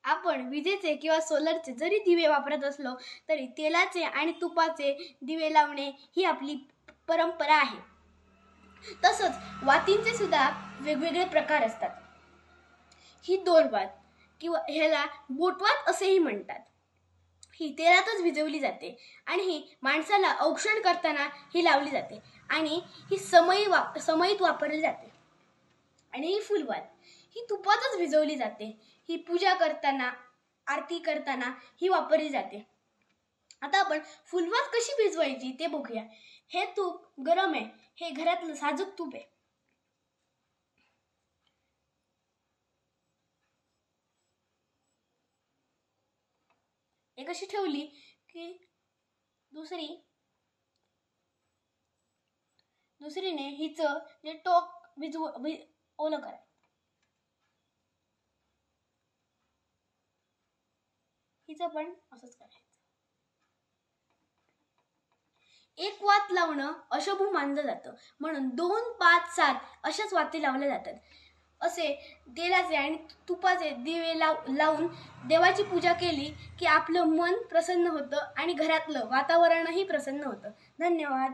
आपण विजेचे किंवा सोलरचे जरी दिवे वापरत असलो तरी तेलाचे आणि तुपाचे दिवे लावणे ही आपली परंपरा आहे. तसंच वातींचे सुद्धा वेगवेगळे प्रकार असतात. ही दोन वात किंवा ह्याला बोटवात असेही म्हणतात. ही तेलातच भिजवली जाते आणि ही माणसाला औक्षण करताना ही लावली जाते आणि ही समईत वापरली जाते. आणि ही फुलवात ही तुपातच भिजवली जाते. ही पूजा करताना, आरती करताना ही वापरली जाते. आता आपण फुलवात कशी भिजवायची ते बघूया. हे तूप गरम आहे. हे घरातलं साजूक तूप आहे. एक अशी ठेवली की दुसरीने हिचं जे टोक ओलं करायचं. हिचं पण असंच करायचं. एक वात लावणं अशुभ मानलं जातं, म्हणून 2, 5, 7 अशाच वाती लावल्या जातात. असे तेलाचे आणि तुपाचे दिवे लावून देवाची पूजा केली की आपलं मन प्रसन्न होतं आणि घरातलं वातावरणही प्रसन्न होतं. धन्यवाद.